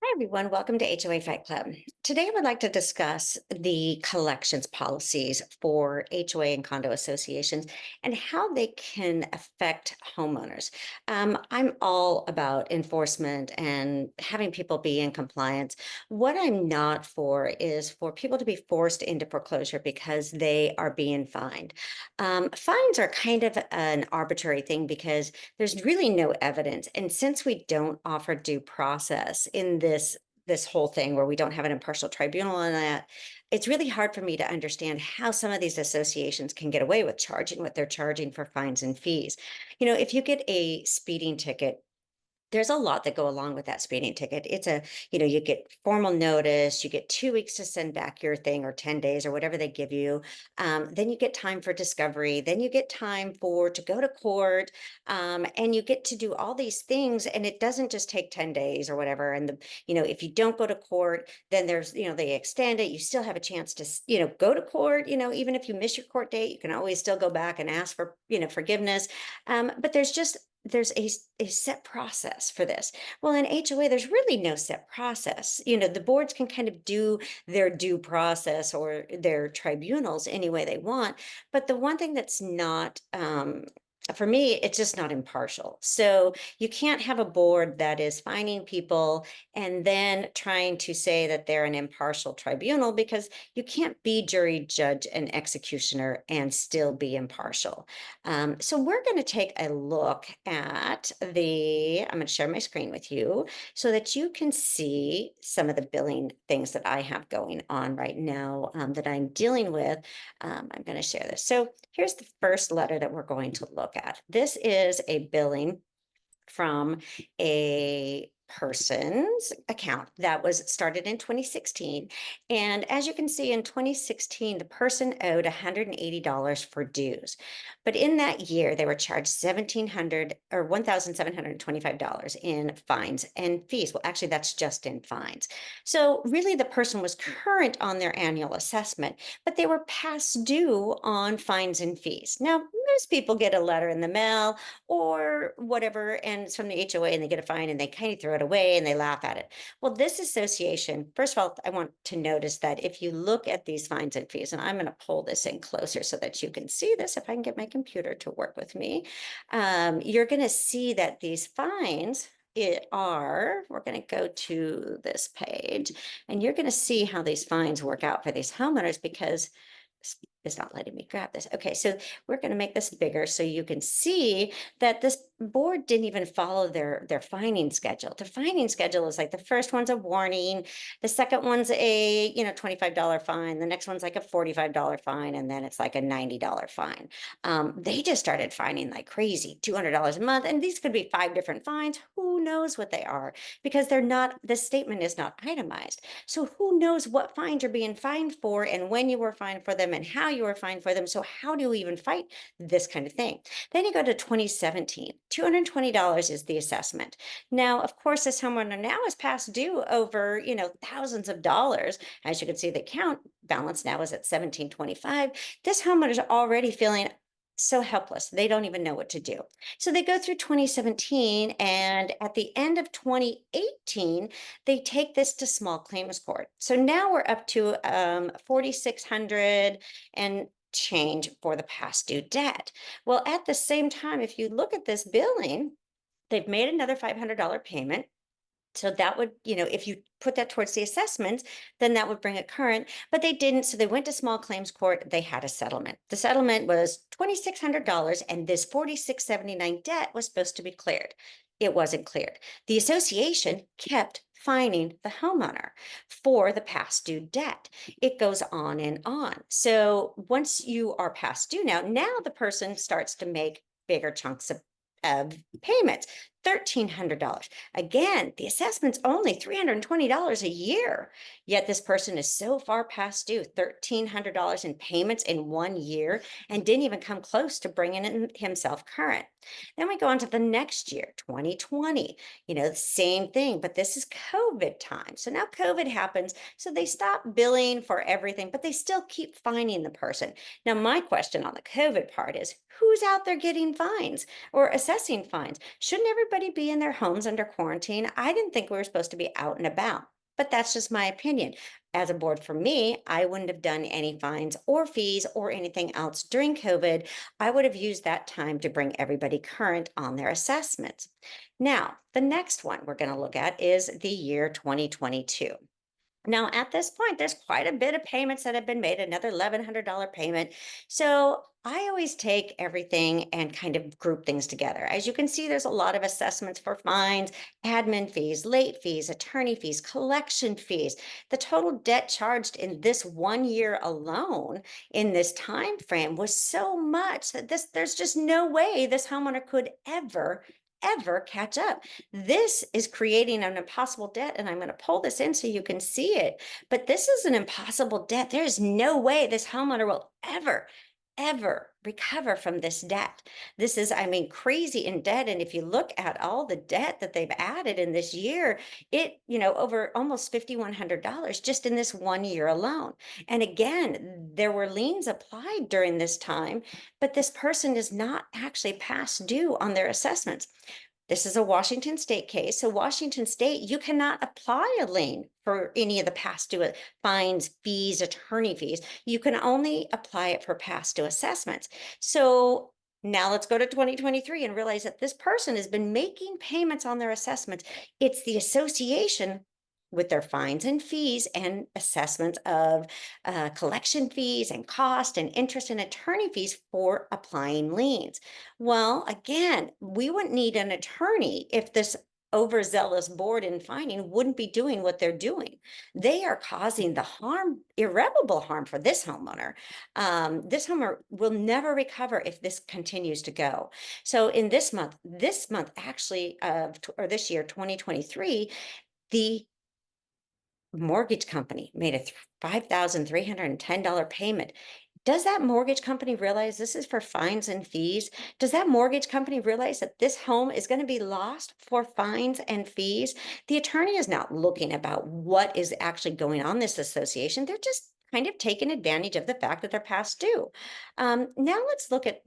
Hi, everyone. Welcome to HOA Fight Club. Today, I would like to discuss the collections policies for HOA and condo associations and how they can affect homeowners. I'm all about enforcement and having people be in compliance. What I'm not for is for people to be forced into foreclosure because they are being fined. Fines are kind of an arbitrary thing because there's really no evidence. And since we don't offer due process in this whole thing where we don't have an impartial tribunal on that, it's really hard for me to understand how some of these associations can get away with charging what they're charging for fines and fees. If you get a speeding ticket, there's a lot that go along with that speeding ticket. You get formal notice, you get 2 weeks to send back your thing or 10 days or whatever they give you. Then you get time for discovery. Then you get time to go to court. And you get to do all these things. And it doesn't just take 10 days or whatever. If you don't go to court, then they extend it. You still have a chance to, go to court. Even if you miss your court date, you can always still go back and ask for, forgiveness. But there's a set process for this. Well, in HOA, there's really no set process. The boards can kind of do their due process or their tribunals any way they want. But the one thing that's not, for me, it's just not impartial. So you can't have a board that is fining people and then trying to say that they're an impartial tribunal because you can't be jury, judge, and executioner and still be impartial. So we're going to take a look at I'm going to share my screen with you so that you can see some of the billing things that I have going on right now that I'm dealing with. I'm going to share this. So here's the first letter that we're going to look at. This is a billing from a person's account that was started in 2016. And as you can see, in 2016, the person owed $180 for dues. But in that year, they were charged $1,725 in fines and fees. Well, actually, that's just in fines. So really, the person was current on their annual assessment, but they were past due on fines and fees. Now, most people get a letter in the mail or whatever, and it's from the HOA and they get a fine and they kind of throw it away and they laugh at it. Well, this association, first of all, I want to notice that if you look at these fines and fees, and I'm going to pull this in closer so that you can see this, if I can get my computer to work with me, you're going to see that these fines we're going to go to this page and you're going to see how these fines work out for these homeowners because it's not letting me grab this. Okay, so we're going to make this bigger so you can see that this board didn't even follow their fining schedule. The fining schedule is like the first one's a warning, the second one's a $25 fine, the next one's like a $45 fine, and then it's like a $90 fine. They just started fining like crazy, $200 a month, and these could be 5 different fines. Who knows what they are because the statement is not itemized. So who knows what fines you're being fined for and when you were fined for them and how you were fined for them. So how do you even fight this kind of thing? Then you go to 2017, $220 is the assessment. Now, of course, this homeowner now is past due over, thousands of dollars. As you can see, the account balance now is at 1725. This homeowner is already feeling so helpless. They don't even know what to do. So they go through 2017, and at the end of 2018, they take this to small claims court. So now we're up to 4,600 and change for the past due debt. Well, at the same time, if you look at this billing, they've made another $500 payment. So that would, if you put that towards the assessments, then that would bring it current. But they didn't. So they went to small claims court. They had a settlement. The settlement was $2,600, and this 4,679 debt was supposed to be cleared. It wasn't cleared. The association kept fining the homeowner for the past due debt. It goes on and on. So once you are past due now the person starts to make bigger chunks of payments. $1,300. Again, the assessment's only $320 a year. Yet this person is so far past due, $1,300 in payments in 1 year, and didn't even come close to bringing himself current. Then we go on to the next year, 2020. The same thing, but this is COVID time. So now COVID happens. So they stop billing for everything, but they still keep fining the person. Now, my question on the COVID part is who's out there getting fines or assessing fines? Shouldn't everybody everybody be in their homes under quarantine. I didn't think we were supposed to be out and about, but that's just my opinion. As a board, for me, I wouldn't have done any fines or fees or anything else during COVID. I would have used that time to bring everybody current on their assessments. Now, the next one we're going to look at is the year 2022. Now, at this point, there's quite a bit of payments that have been made, another $1,100 payment. So I always take everything and kind of group things together. As you can see, there's a lot of assessments for fines, admin fees, late fees, attorney fees, collection fees. The total debt charged in this 1 year alone in this time frame was so much that there's just no way this homeowner could ever catch up. This is creating an impossible debt, and I'm going to pull this in so you can see it. But this is an impossible debt. There is no way this homeowner will ever recover from this debt. This is, I mean, crazy in debt. And if you look at all the debt that they've added in this year, over almost $5,100 just in this 1 year alone. And again, there were liens applied during this time, but this person is not actually past due on their assessments. This is a Washington State case. So Washington State, you cannot apply a lien for any of the past due fines, fees, attorney fees. You can only apply it for past due assessments. So now let's go to 2023 and realize that this person has been making payments on their assessments. It's the association with their fines and fees and assessments of collection fees and cost and interest and attorney fees for applying liens. Well, again, we wouldn't need an attorney if this overzealous board in fining wouldn't be doing what they're doing. They are causing the harm, irreparable harm for this homeowner. This homeowner will never recover if this continues to go. So in this month actually, or this year, 2023, the mortgage company made a $5,310 payment. Does that mortgage company realize this is for fines and fees? Does that mortgage company realize that this home is going to be lost for fines and fees? The attorney is not looking about what is actually going on in this association. They're just kind of taking advantage of the fact that they're past due. Now let's look at,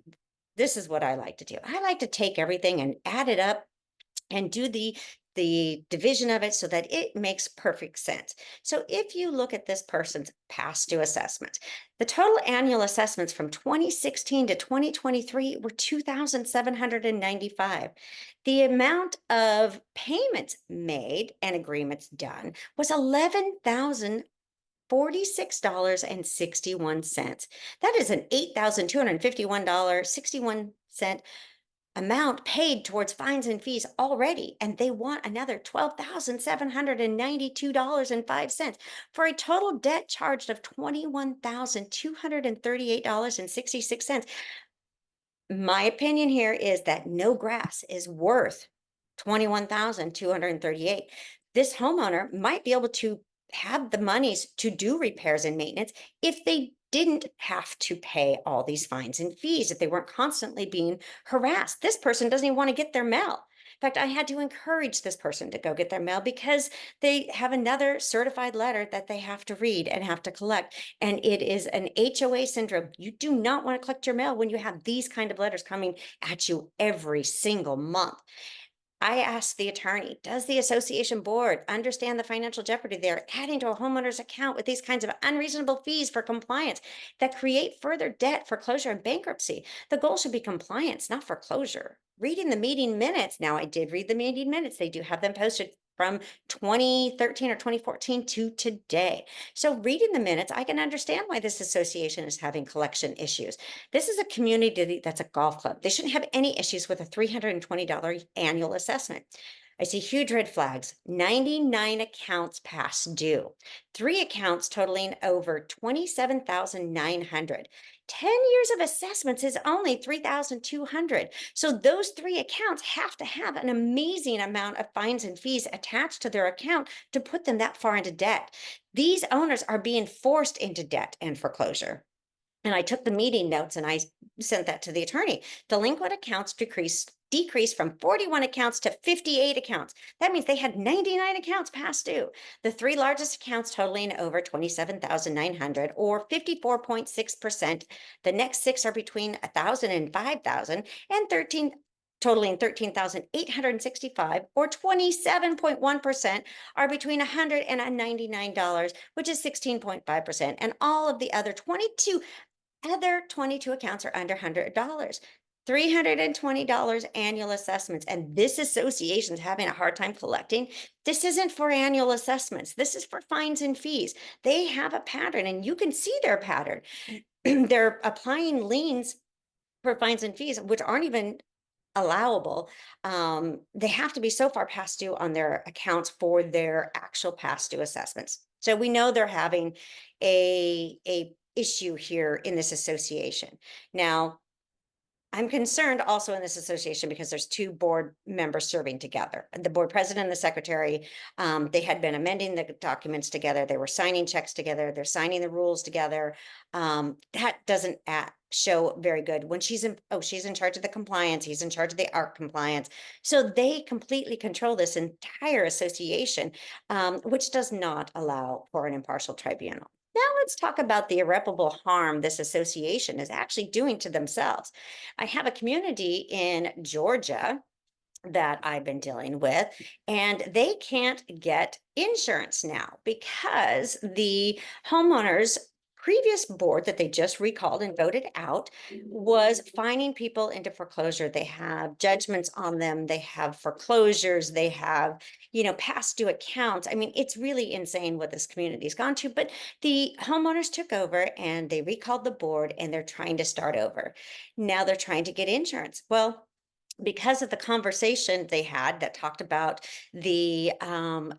this is what I like to do. I like to take everything and add it up and do the division of it so that it makes perfect sense. So if you look at this person's past due assessments, the total annual assessments from 2016 to 2023 were 2,795. The amount of payments made and agreements done was $11,046.61. That is an $8,251.61 amount paid towards fines and fees already, and they want another $12,792.05 for a total debt charged of $21,238.66. My opinion here is that no grass is worth 21,238. This homeowner might be able to have the monies to do repairs and maintenance if they didn't have to pay all these fines and fees, if they weren't constantly being harassed. This person doesn't even want to get their mail. In fact, I had to encourage this person to go get their mail because they have another certified letter that they have to read and have to collect. And it is an HOA syndrome. You do not want to collect your mail when you have these kind of letters coming at you every single month. I asked the attorney, does the association board understand the financial jeopardy they're adding to a homeowner's account with these kinds of unreasonable fees for compliance that create further debt, foreclosure, and bankruptcy? The goal should be compliance, not foreclosure. Reading the meeting minutes. Now, I did read the meeting minutes. They do have them posted from 2013 or 2014 to today. So reading the minutes, I can understand why this association is having collection issues. This is a community that's a golf club. They shouldn't have any issues with a $320 annual assessment. I see huge red flags. 99 accounts past due. 3 accounts totaling over 27,900. 10 years of assessments is only 3,200. So those 3 accounts have to have an amazing amount of fines and fees attached to their account to put them that far into debt. These owners are being forced into debt and foreclosure. And I took the meeting notes and I sent that to the attorney. Delinquent accounts decreased from 41 accounts to 58 accounts. That means they had 99 accounts past due. The 3 largest accounts totaling over 27,900 or 54.6%. The next 6 are between 1,000 and 5,000 and 13 totaling 13,865, or 27.1%, are between $199, which is 16.5%. And all of the other 22 accounts are under $100. $320 annual assessments. And this association's having a hard time collecting. This isn't for annual assessments. This is for fines and fees. They have a pattern, and you can see their pattern. They're applying liens for fines and fees, which aren't even allowable. They have to be so far past due on their accounts for their actual past due assessments. So we know they're having a issue here in this association. Now, I'm concerned also in this association because there's two board members serving together. The board president and the secretary, they had been amending the documents together. They were signing checks together. They're signing the rules together. That doesn't show very good when she's in charge of the compliance. He's in charge of the art compliance. So they completely control this entire association, which does not allow for an impartial tribunal. Now let's talk about the irreparable harm this association is actually doing to themselves. I have a community in Georgia that I've been dealing with, and they can't get insurance now because the homeowners previous board that they just recalled and voted out was fining people into foreclosure. They have judgments on them, they have foreclosures, they have, past due accounts. I mean, it's really insane what this community's gone to, but the homeowners took over and they recalled the board and they're trying to start over. Now they're trying to get insurance. Well, because of the conversation they had that talked about they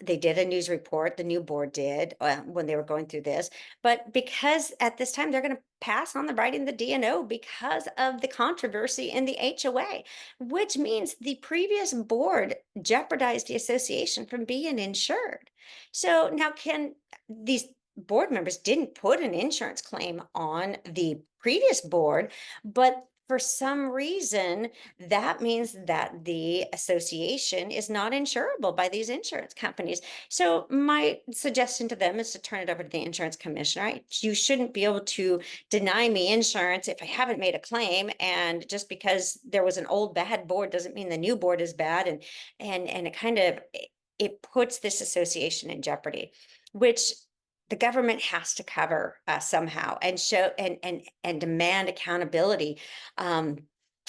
did a news report, the new board did, when they were going through this, but because at this time they're going to pass on the writing the DNO because of the controversy in the HOA, which means the previous board jeopardized the association from being insured. So now can these board members didn't put an insurance claim on the previous board, but for some reason, that means that the association is not insurable by these insurance companies. So my suggestion to them is to turn it over to the insurance commissioner. You shouldn't be able to deny me insurance if I haven't made a claim. And just because there was an old bad board doesn't mean the new board is bad. And it kind of it puts this association in jeopardy, which the government has to cover somehow and show and demand accountability.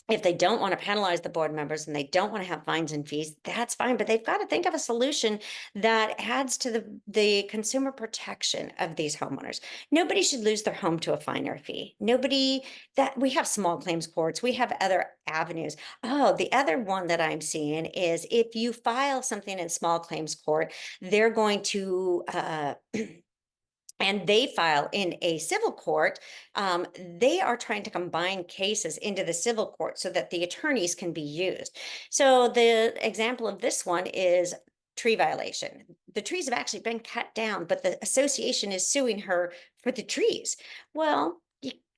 If they don't want to penalize the board members and they don't want to have fines and fees, that's fine. But they've got to think of a solution that adds to the consumer protection of these homeowners. Nobody should lose their home to a fine or fee. Nobody that we have small claims courts, we have other avenues. Oh, the other one that I'm seeing is if you file something in small claims court, they're going to and they file in a civil court, they are trying to combine cases into the civil court so that the attorneys can be used. So the example of this one is tree violation. The trees have actually been cut down, but the association is suing her for the trees. Well,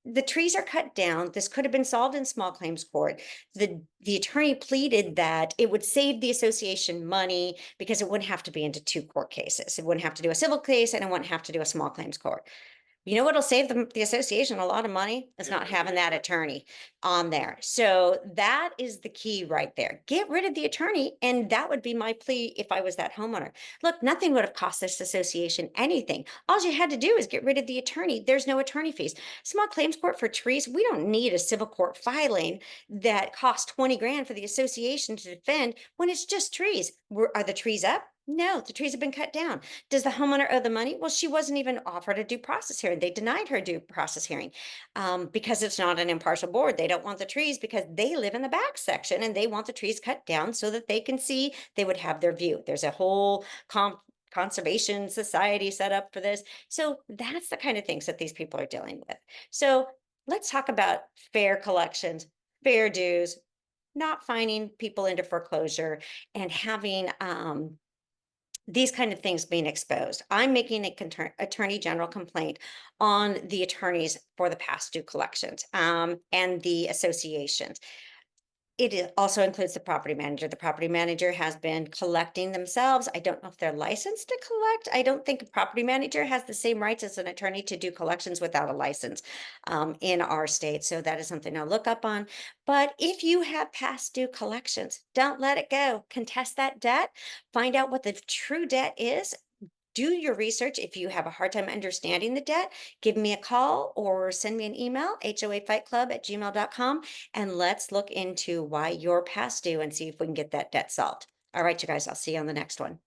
the trees are cut down. This could have been solved in small claims court. The attorney pleaded that it would save the association money because it wouldn't have to be into two court cases. It wouldn't have to do a civil case and it wouldn't have to do a small claims court. You know what'll save the association a lot of money? It's not having that attorney on there. So that is the key right there. Get rid of the attorney, and that would be my plea if I was that homeowner. Look, nothing would have cost this association anything. All you had to do is get rid of the attorney. There's no attorney fees. Small claims court for trees, we don't need a civil court filing that costs 20 grand for the association to defend when it's just trees. Are the trees up? No, the trees have been cut down. Does the homeowner owe the money? Well, she wasn't even offered a due process hearing. They denied her due process hearing because it's not an impartial board. They don't want the trees because they live in the back section and they want the trees cut down so that they can see, they would have their view. There's a whole conservation society set up for this. So that's the kind of things that these people are dealing with. So let's talk about fair collections, fair dues, not fining people into foreclosure, and having these kind of things being exposed. I'm making a attorney general complaint on the attorneys for the past due collections and the associations. Also includes the property manager. The property manager has been collecting themselves. I don't know if they're licensed to collect. I don't think a property manager has the same rights as an attorney to do collections without a license in our state. So that is something I'll look up on. But if you have past due collections, don't let it go. Contest that debt. Find out what the true debt is. Do your research. If you have a hard time understanding the debt, give me a call or send me an email, hoafightclub@gmail.com, and let's look into why you're past due and see if we can get that debt solved. All right, you guys, I'll see you on the next one.